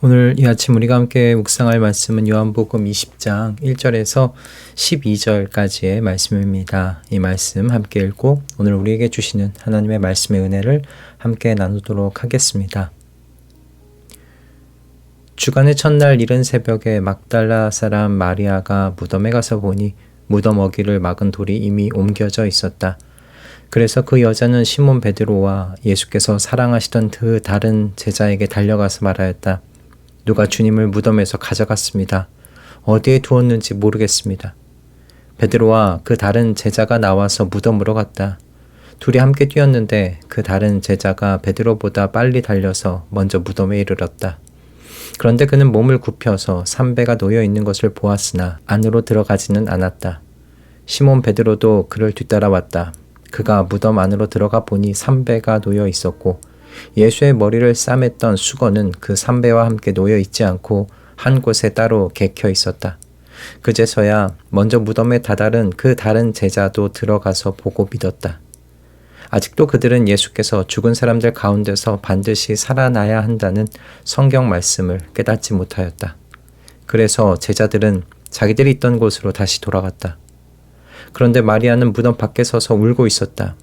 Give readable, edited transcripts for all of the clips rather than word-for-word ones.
오늘 이 아침 우리가 함께 묵상할 말씀은 요한복음 20장 1절에서 12절까지의 말씀입니다. 이 말씀 함께 읽고 오늘 우리에게 주시는 하나님의 말씀의 은혜를 함께 나누도록 하겠습니다. 주간의 첫날 이른 새벽에 막달라 사람 마리아가 무덤에 가서 보니 무덤 어귀를 막은 돌이 이미 옮겨져 있었다. 그래서 그 여자는 시몬 베드로와 예수께서 사랑하시던 그 다른 제자에게 달려가서 말하였다. 누가 주님을 무덤에서 가져갔습니다. 어디에 두었는지 모르겠습니다. 베드로와 그 다른 제자가 나와서 무덤으로 갔다. 둘이 함께 뛰었는데 그 다른 제자가 베드로보다 빨리 달려서 먼저 무덤에 이르렀다. 그런데 그는 몸을 굽혀서 삼배가 놓여 있는 것을 보았으나 안으로 들어가지는 않았다. 시몬 베드로도 그를 뒤따라왔다. 그가 무덤 안으로 들어가 보니 삼배가 놓여 있었고 예수의 머리를 싸맸던 수건은 그 삼배와 함께 놓여 있지 않고 한 곳에 따로 개켜 있었다. 그제서야 먼저 무덤에 다다른 그 다른 제자도 들어가서 보고 믿었다. 아직도 그들은 예수께서 죽은 사람들 가운데서 반드시 살아나야 한다는 성경 말씀을 깨닫지 못하였다. 그래서 제자들은 자기들이 있던 곳으로 다시 돌아갔다. 그런데 마리아는 무덤 밖에 서서 울고 있었다.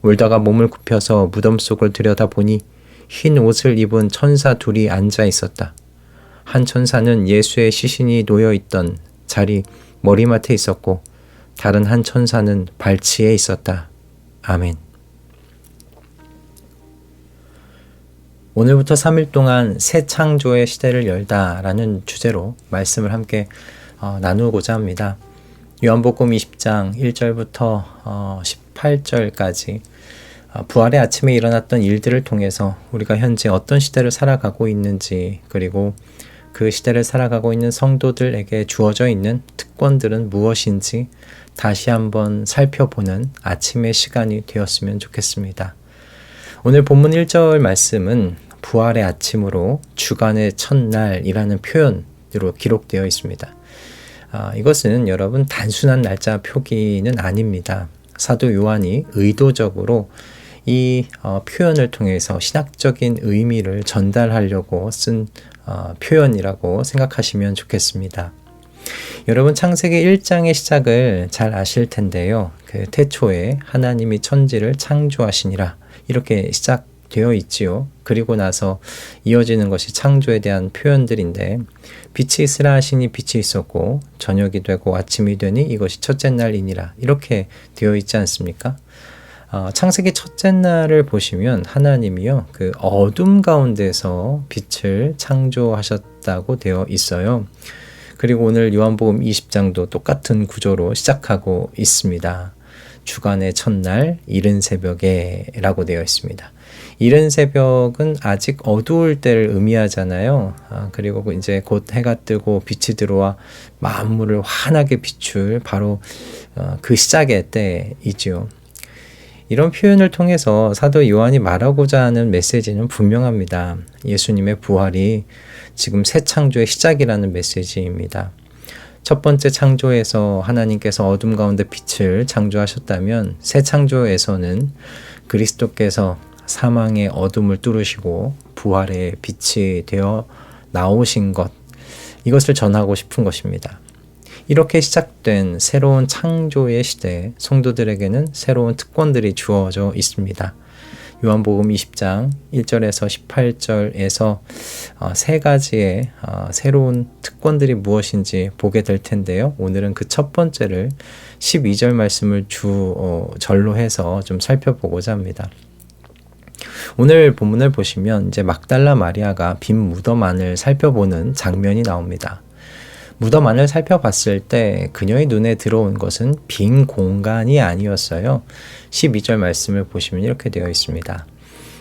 울다가 몸을 굽혀서 무덤 속을 들여다보니 흰 옷을 입은 천사 둘이 앉아 있었다. 한 천사는 예수의 시신이 놓여있던 자리 머리맡에 있었고 다른 한 천사는 발치에 있었다. 아멘. 오늘부터 3일 동안 새 창조의 시대를 열다라는 주제로 말씀을 함께 나누고자 합니다. 요한복음 20장 1절부터 18절까지 부활의 아침에 일어났던 일들을 통해서 우리가 현재 어떤 시대를 살아가고 있는지, 그리고 그 시대를 살아가고 있는 성도들에게 주어져 있는 특권들은 무엇인지 다시 한번 살펴보는 아침의 시간이 되었으면 좋겠습니다. 오늘 본문 1절 말씀은 부활의 아침으로 주간의 첫날이라는 표현으로 기록되어 있습니다. 이것은 여러분 단순한 날짜 표기는 아닙니다. 사도 요한이 의도적으로 이 표현을 통해서 신학적인 의미를 전달하려고 쓴 표현이라고 생각하시면 좋겠습니다. 여러분 창세기 1장의 시작을 잘 아실 텐데요. 그 태초에 하나님이 천지를 창조하시니라 이렇게 시작되어 있지요. 그리고 나서 이어지는 것이 창조에 대한 표현들인데 빛이 있으라 하시니 빛이 있었고 저녁이 되고 아침이 되니 이것이 첫째 날이니라 이렇게 되어 있지 않습니까? 창세기 첫째 날을 보시면 하나님이요 그 어둠 가운데서 빛을 창조하셨다고 되어 있어요. 그리고 오늘 요한복음 20장도 똑같은 구조로 시작하고 있습니다. 주간의 첫날 이른 새벽에 라고 되어 있습니다. 이른 새벽은 아직 어두울 때를 의미하잖아요. 그리고 이제 곧 해가 뜨고 빛이 들어와 만물을 환하게 비출 바로 그 시작의 때이지요. 이런 표현을 통해서 사도 요한이 말하고자 하는 메시지는 분명합니다. 예수님의 부활이 지금 새 창조의 시작이라는 메시지입니다. 첫 번째 창조에서 하나님께서 어둠 가운데 빛을 창조하셨다면 새 창조에서는 그리스도께서 사망의 어둠을 뚫으시고 부활의 빛이 되어 나오신 것, 이것을 전하고 싶은 것입니다. 이렇게 시작된 새로운 창조의 시대에 성도들에게는 새로운 특권들이 주어져 있습니다. 요한복음 20장 1절에서 18절에서 세 가지의 새로운 특권들이 무엇인지 보게 될 텐데요. 오늘은 그 첫 번째를 12절 말씀을 절로 해서 좀 살펴보고자 합니다. 오늘 본문을 보시면 이제 막달라 마리아가 빈 무덤 안을 살펴보는 장면이 나옵니다. 무덤 안을 살펴봤을 때 그녀의 눈에 들어온 것은 빈 공간이 아니었어요. 12절 말씀을 보시면 이렇게 되어 있습니다.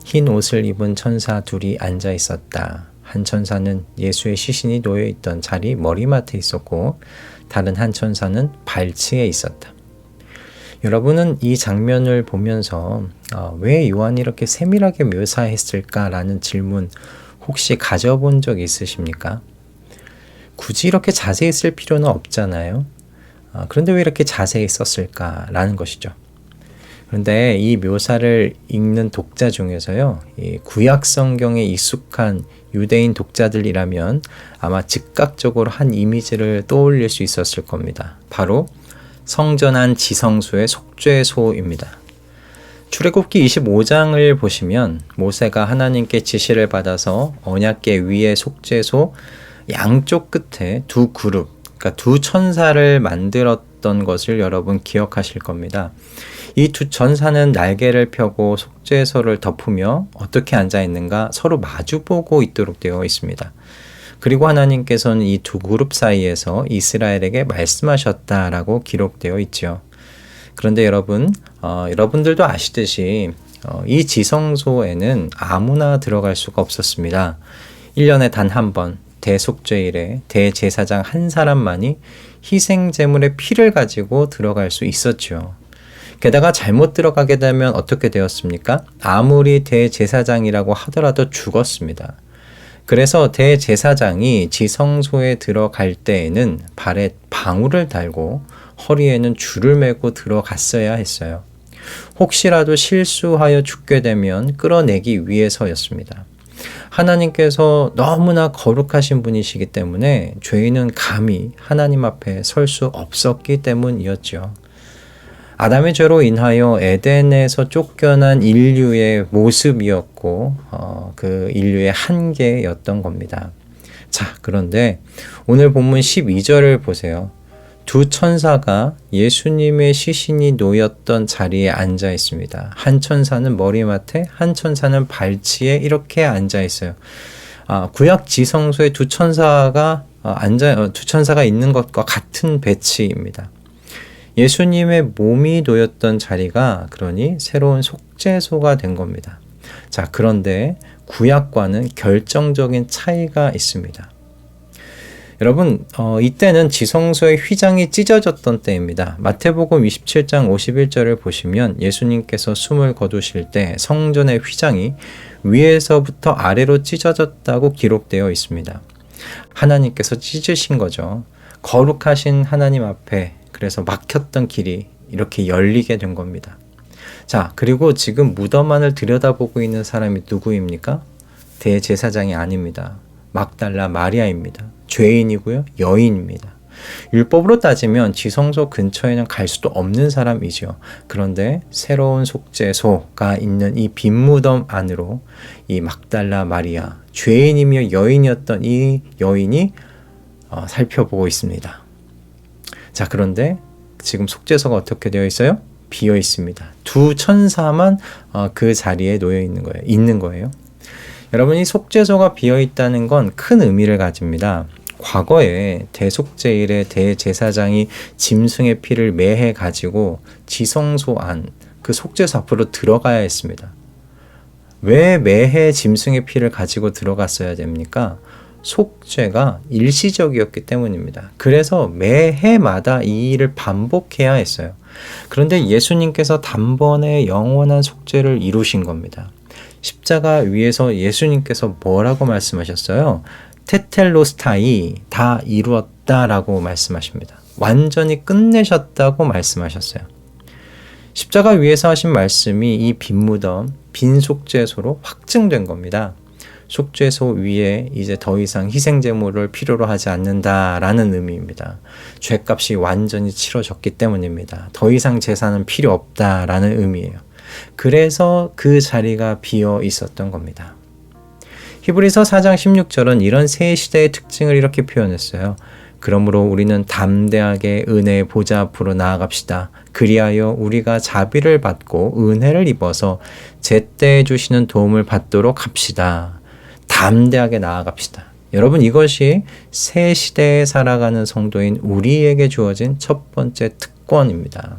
흰 옷을 입은 천사 둘이 앉아 있었다. 한 천사는 예수의 시신이 놓여 있던 자리 머리맡에 있었고 다른 한 천사는 발치에 있었다. 여러분은 이 장면을 보면서 왜 요한이 이렇게 세밀하게 묘사했을까라는 질문 혹시 가져본 적 있으십니까? 굳이 이렇게 자세히 쓸 필요는 없잖아요. 그런데 왜 이렇게 자세히 썼을까라는 것이죠. 그런데 이 묘사를 읽는 독자 중에서요, 이 구약 성경에 익숙한 유대인 독자들이라면 아마 즉각적으로 한 이미지를 떠올릴 수 있었을 겁니다. 바로 성전 안 지성소의 속죄소입니다. 출애굽기 25장을 보시면 모세가 하나님께 지시를 받아서 언약궤 위에 속죄소 양쪽 끝에 두 그룹, 그러니까 두 천사를 만들었던 것을 여러분 기억하실 겁니다. 이 두 천사는 날개를 펴고 속죄소를 덮으며 어떻게 앉아 있는가 서로 마주보고 있도록 되어 있습니다. 그리고 하나님께서는 이 두 그룹 사이에서 이스라엘에게 말씀하셨다라고 기록되어 있죠. 그런데 여러분들도 아시듯이 이 지성소에는 아무나 들어갈 수가 없었습니다. 1년에 단 한 번 대속죄일에 대제사장 한 사람만이 희생제물의 피를 가지고 들어갈 수 있었죠. 게다가 잘못 들어가게 되면 어떻게 되었습니까? 아무리 대제사장이라고 하더라도 죽었습니다. 그래서 대제사장이 지성소에 들어갈 때에는 발에 방울을 달고 허리에는 줄을 매고 들어갔어야 했어요. 혹시라도 실수하여 죽게 되면 끌어내기 위해서였습니다. 하나님께서 너무나 거룩하신 분이시기 때문에 죄인은 감히 하나님 앞에 설 수 없었기 때문이었죠. 아담의 죄로 인하여 에덴에서 쫓겨난 인류의 모습이었고 그 인류의 한계였던 겁니다. 자, 그런데 오늘 본문 12절을 보세요. 두 천사가 예수님의 시신이 놓였던 자리에 앉아 있습니다. 한 천사는 머리맡에, 한 천사는 발치에 이렇게 앉아 있어요. 구약 지성소에 두 천사가 있는 것과 같은 배치입니다. 예수님의 몸이 놓였던 자리가 그러니 새로운 속죄소가 된 겁니다. 자, 그런데 구약과는 결정적인 차이가 있습니다. 여러분, 이때는 지성소의 휘장이 찢어졌던 때입니다. 마태복음 27장 51절을 보시면 예수님께서 숨을 거두실 때 성전의 휘장이 위에서부터 아래로 찢어졌다고 기록되어 있습니다. 하나님께서 찢으신 거죠. 거룩하신 하나님 앞에 그래서 막혔던 길이 이렇게 열리게 된 겁니다. 자, 그리고 지금 무덤 안을 들여다보고 있는 사람이 누구입니까? 대제사장이 아닙니다. 막달라 마리아입니다. 죄인이고요. 여인입니다. 율법으로 따지면 지성소 근처에는 갈 수도 없는 사람이죠. 그런데 새로운 속죄소가 있는 이 빈 무덤 안으로 이 막달라 마리아, 죄인이며 여인이었던 이 여인이 살펴보고 있습니다. 자, 그런데 지금 속죄소가 어떻게 되어 있어요? 비어 있습니다. 두 천사만 그 자리에 있는 거예요. 여러분, 이 속죄소가 비어 있다는 건 큰 의미를 가집니다. 과거에 대속죄일에 대제사장이 짐승의 피를 매해 가지고 지성소 안, 그 속죄소 앞으로 들어가야 했습니다. 왜 매해 짐승의 피를 가지고 들어갔어야 됩니까? 속죄가 일시적이었기 때문입니다. 그래서 매해마다 이 일을 반복해야 했어요. 그런데 예수님께서 단번에 영원한 속죄를 이루신 겁니다. 십자가 위에서 예수님께서 뭐라고 말씀하셨어요? 테텔로스타이, 다 이루었다라고 말씀하십니다. 완전히 끝내셨다고 말씀하셨어요. 십자가 위에서 하신 말씀이 이 빈 무덤, 빈 속죄소로 확증된 겁니다. 속죄소 위에 이제 더 이상 희생제물을 필요로 하지 않는다라는 의미입니다. 죄값이 완전히 치러졌기 때문입니다. 더 이상 제사는 필요 없다라는 의미예요. 그래서 그 자리가 비어 있었던 겁니다. 히브리서 4장 16절은 이런 새 시대의 특징을 이렇게 표현했어요. 그러므로 우리는 담대하게 은혜의 보좌 앞으로 나아갑시다. 그리하여 우리가 자비를 받고 은혜를 입어서 제때에 주시는 도움을 받도록 합시다. 담대하게 나아갑시다. 여러분, 이것이 새 시대에 살아가는 성도인 우리에게 주어진 첫 번째 특권입니다.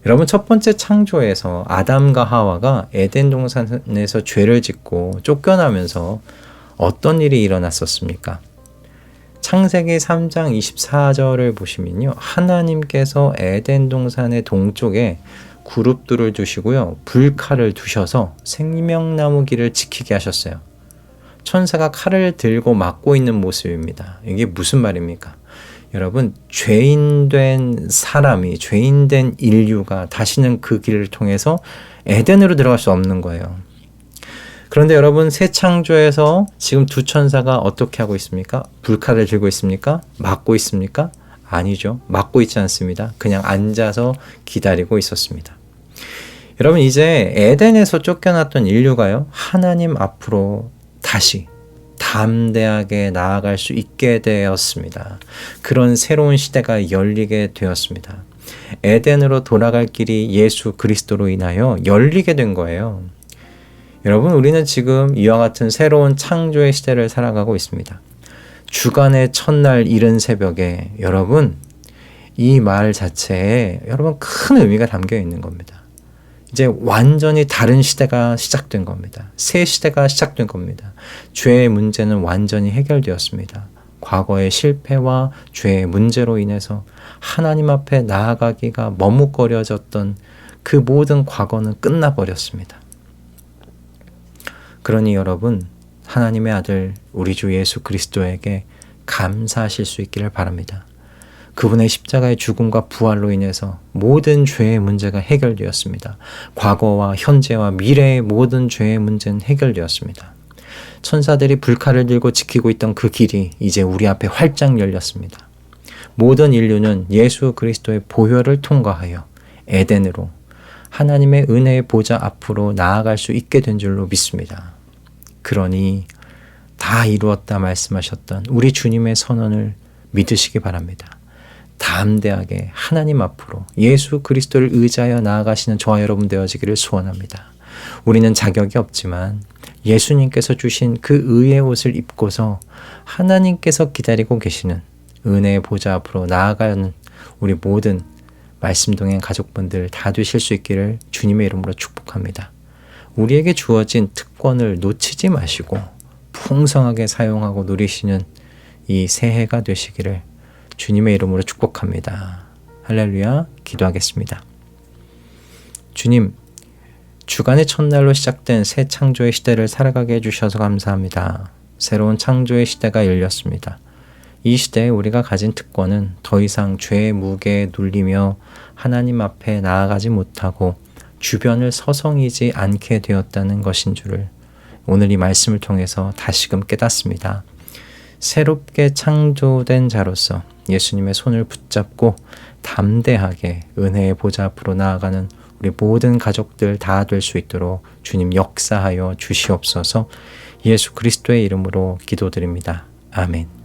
여러분, 첫 번째 창조에서 아담과 하와가 에덴 동산에서 죄를 짓고 쫓겨나면서 어떤 일이 일어났었습니까? 창세기 3장 24절을 보시면요. 하나님께서 에덴 동산의 동쪽에 그룹들을 두시고요. 불칼을 두셔서 생명나무 길을 지키게 하셨어요. 천사가 칼을 들고 막고 있는 모습입니다. 이게 무슨 말입니까? 여러분, 죄인된 사람이, 죄인된 인류가 다시는 그 길을 통해서 에덴으로 들어갈 수 없는 거예요. 그런데 여러분, 새 창조에서 지금 두 천사가 어떻게 하고 있습니까? 불칼을 들고 있습니까? 막고 있습니까? 아니죠. 막고 있지 않습니다. 그냥 앉아서 기다리고 있었습니다. 여러분, 이제 에덴에서 쫓겨났던 인류가요, 하나님 앞으로 다시 담대하게 나아갈 수 있게 되었습니다. 그런 새로운 시대가 열리게 되었습니다. 에덴으로 돌아갈 길이 예수 그리스도로 인하여 열리게 된 거예요. 여러분, 우리는 지금 이와 같은 새로운 창조의 시대를 살아가고 있습니다. 주간의 첫날 이른 새벽에 여러분, 이 말 자체에 여러분 큰 의미가 담겨 있는 겁니다. 이제 완전히 다른 시대가 시작된 겁니다. 새 시대가 시작된 겁니다. 죄의 문제는 완전히 해결되었습니다. 과거의 실패와 죄의 문제로 인해서 하나님 앞에 나아가기가 머뭇거려졌던 그 모든 과거는 끝나버렸습니다. 그러니 여러분, 하나님의 아들 우리 주 예수 그리스도에게 감사하실 수 있기를 바랍니다. 그분의 십자가의 죽음과 부활로 인해서 모든 죄의 문제가 해결되었습니다. 과거와 현재와 미래의 모든 죄의 문제는 해결되었습니다. 천사들이 불칼을 들고 지키고 있던 그 길이 이제 우리 앞에 활짝 열렸습니다. 모든 인류는 예수 그리스도의 보혈을 통과하여 에덴으로 하나님의 은혜의 보좌 앞으로 나아갈 수 있게 된 줄로 믿습니다. 그러니 다 이루었다 말씀하셨던 우리 주님의 선언을 믿으시기 바랍니다. 담대하게 하나님 앞으로 예수 그리스도를 의지하여 나아가시는 저와 여러분 되어지기를 소원합니다. 우리는 자격이 없지만 예수님께서 주신 그 의의 옷을 입고서 하나님께서 기다리고 계시는 은혜의 보좌 앞으로 나아가는 우리 모든 말씀동행 가족분들 다 되실 수 있기를 주님의 이름으로 축복합니다. 우리에게 주어진 특권을 놓치지 마시고 풍성하게 사용하고 누리시는 이 새해가 되시기를 주님의 이름으로 축복합니다. 할렐루야. 기도하겠습니다. 주님, 주간의 첫날로 시작된 새 창조의 시대를 살아가게 해주셔서 감사합니다. 새로운 창조의 시대가 열렸습니다. 이 시대에 우리가 가진 특권은 더 이상 죄의 무게에 눌리며 하나님 앞에 나아가지 못하고 주변을 서성이지 않게 되었다는 것인 줄을 오늘 이 말씀을 통해서 다시금 깨닫습니다. 새롭게 창조된 자로서 예수님의 손을 붙잡고 담대하게 은혜의 보좌 앞으로 나아가는 우리 모든 가족들 다 될 수 있도록 주님 역사하여 주시옵소서. 예수 그리스도의 이름으로 기도드립니다. 아멘.